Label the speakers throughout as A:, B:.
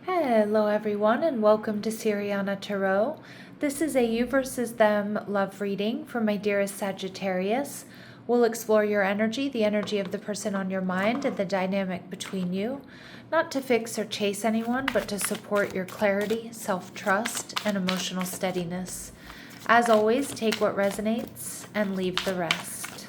A: Hello everyone and welcome to Siriana Tarot. This is a you versus them love reading for my dearest Sagittarius. We'll explore your energy, the energy of the person on your mind, and the dynamic between you. Not to fix or chase anyone, but to support your clarity, self-trust, and emotional steadiness. As always, take what resonates and leave the rest.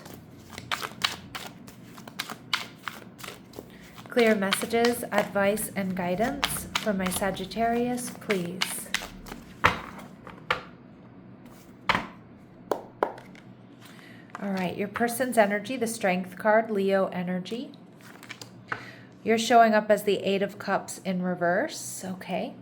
A: Clear messages, advice, and guidance for my Sagittarius, please. All right, your person's energy, the Strength card, Leo energy. You're showing up as the Eight of Cups in reverse, okay?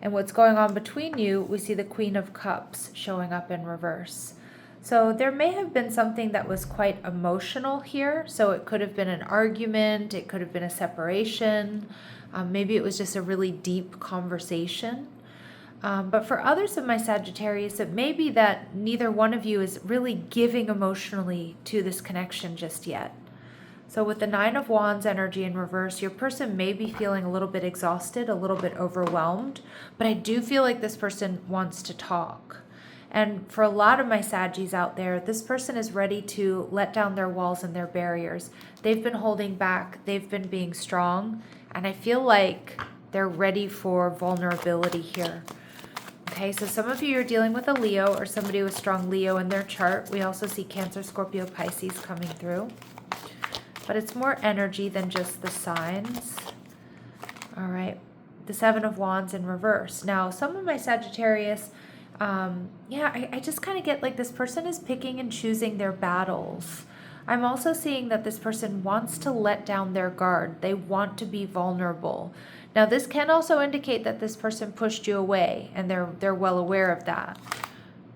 A: And what's going on between you, we see the Queen of Cups showing up in reverse. So there may have been something that was quite emotional here. So it could have been an argument, it could have been a separation, maybe it was just a really deep conversation. But for others of my Sagittarius, it may be that neither one of you is really giving emotionally to this connection just yet. So with the Nine of Wands energy in reverse, your person may be feeling a little bit exhausted, a little bit overwhelmed, but I do feel like this person wants to talk. And for a lot of my Saggies out there, this person is ready to let down their walls and their barriers. They've been holding back, they've been being strong, and I feel like they're ready for vulnerability here. Okay, so some of you are dealing with a Leo or somebody with strong Leo in their chart. We also see Cancer, Scorpio, Pisces coming through. But it's more energy than just the signs. All right, the Seven of Wands in reverse. Now, some of my Sagittarius, I just kind of get like this person is picking and choosing their battles. I'm also seeing that this person wants to let down their guard. They want to be vulnerable. Now, this can also indicate that this person pushed you away, and they're well aware of that.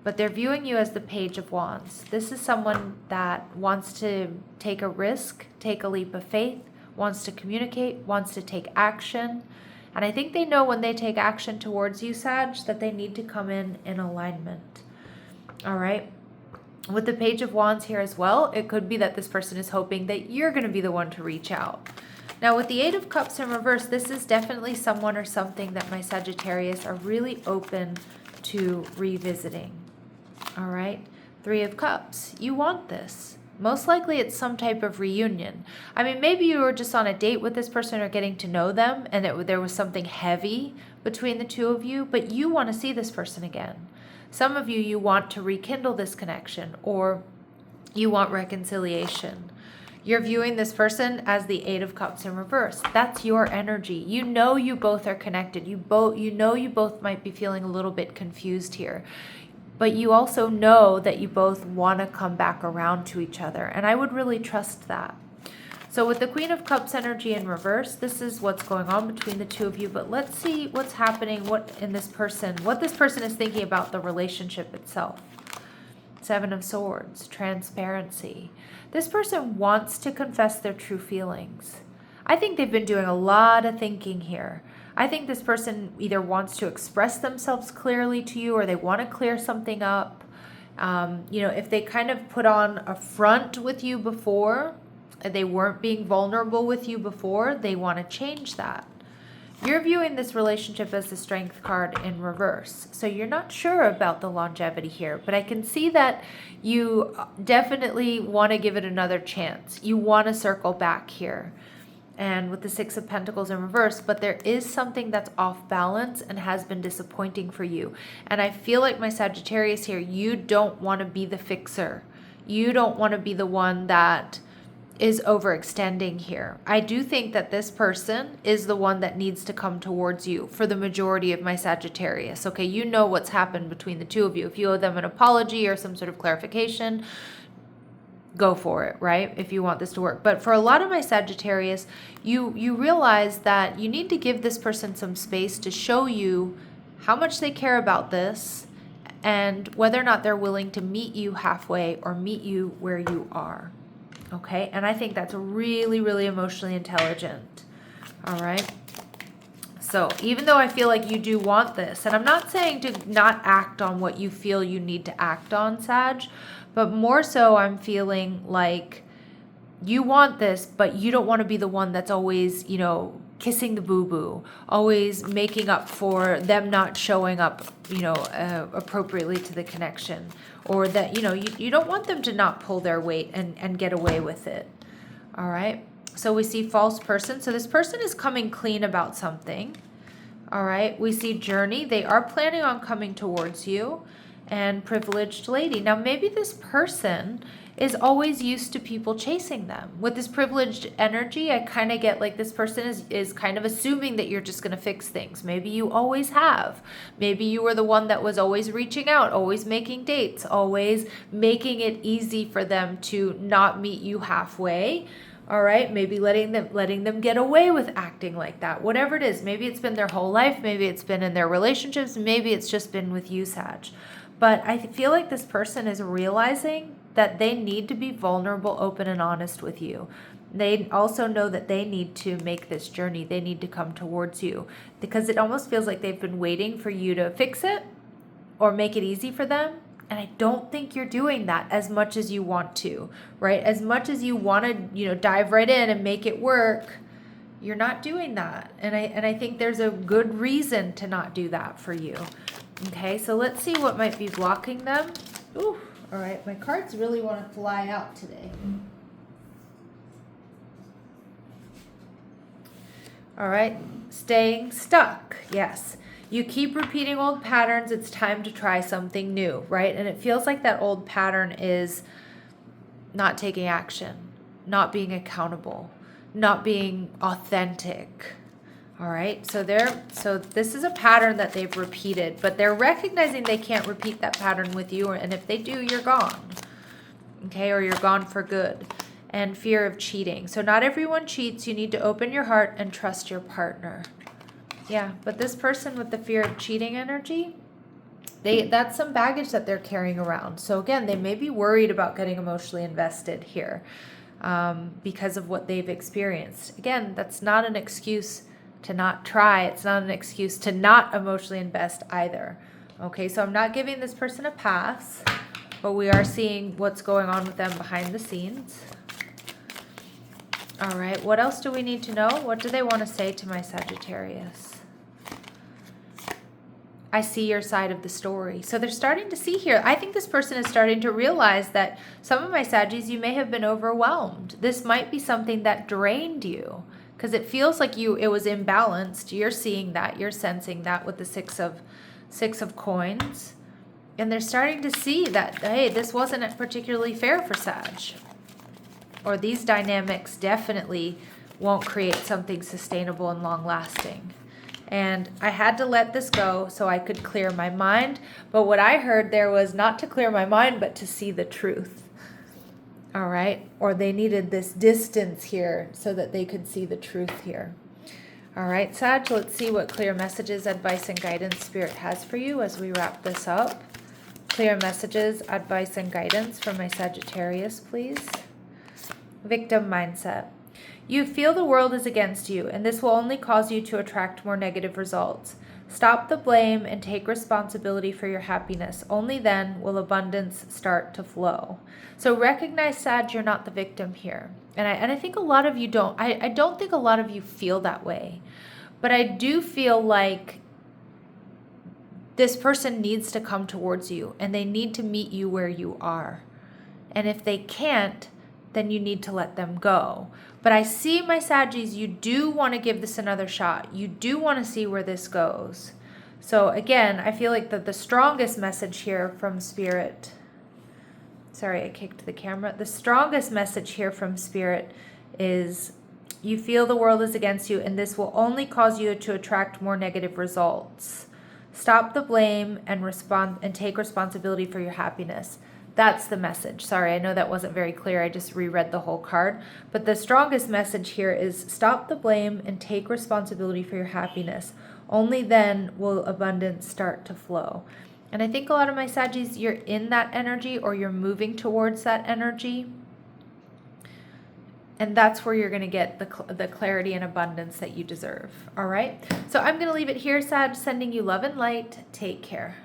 A: But they're viewing you as the Page of Wands. This is someone that wants to take a risk, take a leap of faith, wants to communicate, wants to take action. And I think they know when they take action towards you, Sag, that they need to come in alignment. All right. With the Page of Wands here as well, it could be that this person is hoping that you're going to be the one to reach out. Now, with the Eight of Cups in reverse, this is definitely someone or something that my Sagittarius are really open to revisiting. All right. Three of Cups. You want this. Most likely it's some type of reunion. I mean, maybe you were just on a date with this person or getting to know them and there was something heavy between the two of you, but you want to see this person again. Some of you want to rekindle this connection, or you want reconciliation. You're viewing this person as the Eight of Cups in reverse. That's your energy. You know you both are connected. You know you both might be feeling a little bit confused here. But you also know that you both want to come back around to each other. And I would really trust that. So with the Queen of Cups energy in reverse, this is what's going on between the two of you. But let's see what's happening, what this person is thinking about the relationship itself. Seven of Swords, transparency. This person wants to confess their true feelings. I think they've been doing a lot of thinking here. I think this person either wants to express themselves clearly to you, or they want to clear something up. If they kind of put on a front with you before, they weren't being vulnerable with you before, they want to change that. You're viewing this relationship as the Strength card in reverse. So you're not sure about the longevity here, but I can see that you definitely want to give it another chance. You want to circle back here. And with the Six of Pentacles in reverse, but there is something that's off balance and has been disappointing for you. And I feel like my Sagittarius here, you don't want to be the fixer. You don't want to be the one that is overextending here. I do think that this person is the one that needs to come towards you for the majority of my Sagittarius. Okay, you know what's happened between the two of you. If you owe them an apology or some sort of clarification, go for it, right? If you want this to work. But for a lot of my Sagittarius, you realize that you need to give this person some space to show you how much they care about this and whether or not they're willing to meet you halfway or meet you where you are. Okay? And I think that's really, really emotionally intelligent. All right? So even though I feel like you do want this, and I'm not saying to not act on what you feel you need to act on, Sag, but more so I'm feeling like you want this, but you don't want to be the one that's always, kissing the boo-boo, always making up for them not showing up, appropriately to the connection, or that, you don't want them to not pull their weight and get away with it. All right. So we see false person. So this person is coming clean about something. All right. We see journey. They are planning on coming towards you. And privileged lady. Now, maybe this person is always used to people chasing them. With this privileged energy, I kind of get like this person is kind of assuming that you're just going to fix things. Maybe you always have. Maybe you were the one that was always reaching out, always making dates, always making it easy for them to not meet you halfway. All right, maybe letting them get away with acting like that. Whatever it is, maybe it's been their whole life, maybe it's been in their relationships, maybe it's just been with you, Sag. But I feel like this person is realizing that they need to be vulnerable, open, and honest with you. They also know that they need to make this journey. They need to come towards you because it almost feels like they've been waiting for you to fix it or make it easy for them. And I don't think you're doing that as much as you want to, right? As much as you want to, dive right in and make it work, you're not doing that. And I think there's a good reason to not do that for you. Okay, so let's see what might be blocking them. Ooh, all right, my cards really want to fly out today. All right, staying stuck. Yes, you keep repeating old patterns. It's time to try something new, right? And it feels like that old pattern is not taking action, not being accountable, not being authentic. All right, so this is a pattern that they've repeated, but they're recognizing they can't repeat that pattern with you, and if they do, you're gone. Okay, or you're gone for good. And fear of cheating. So not everyone cheats. You need to open your heart and trust your partner. Yeah, but this person with the fear of cheating energy, that's some baggage that they're carrying around. So again, they may be worried about getting emotionally invested here because of what they've experienced. Again, that's not an excuse to not try. It's not an excuse to not emotionally invest either. Okay, so I'm not giving this person a pass, but we are seeing what's going on with them behind the scenes. All right, what else do we need to know? What do they want to say to my Sagittarius? I see your side of the story. So they're starting to see here. I think this person is starting to realize that some of my Saggies, you may have been overwhelmed. This might be something that drained you because it feels like it was imbalanced. You're seeing that. You're sensing that with the six of coins. And they're starting to see that, hey, this wasn't particularly fair for Sag. Or these dynamics definitely won't create something sustainable and long-lasting. And I had to let this go so I could clear my mind. But what I heard there was not to clear my mind, but to see the truth. All right? Or they needed this distance here so that they could see the truth here. All right, Sag, let's see what clear messages, advice, and guidance Spirit has for you as we wrap this up. Clear messages, advice, and guidance for my Sagittarius, please. Victim mindset. You feel the world is against you, and this will only cause you to attract more negative results. Stop the blame and take responsibility for your happiness. Only then will abundance start to flow. So recognize, Sag, you're not the victim here. And I think a lot of you don't. I don't think a lot of you feel that way. But I do feel like this person needs to come towards you, and they need to meet you where you are. And if they can't, then you need to let them go. But I see, my Saggies, you do want to give this another shot. You do want to see where this goes. So again, I feel like the strongest message here from Spirit, sorry, I kicked the camera. The strongest message here from Spirit is you feel the world is against you, and this will only cause you to attract more negative results. Stop the blame and take responsibility for your happiness. That's the message. Sorry, I know that wasn't very clear. I just reread the whole card. But the strongest message here is stop the blame and take responsibility for your happiness. Only then will abundance start to flow. And I think a lot of my Saggies, you're in that energy or you're moving towards that energy. And that's where you're going to get the clarity and abundance that you deserve. All right? So I'm going to leave it here, Sag. Sending you love and light. Take care.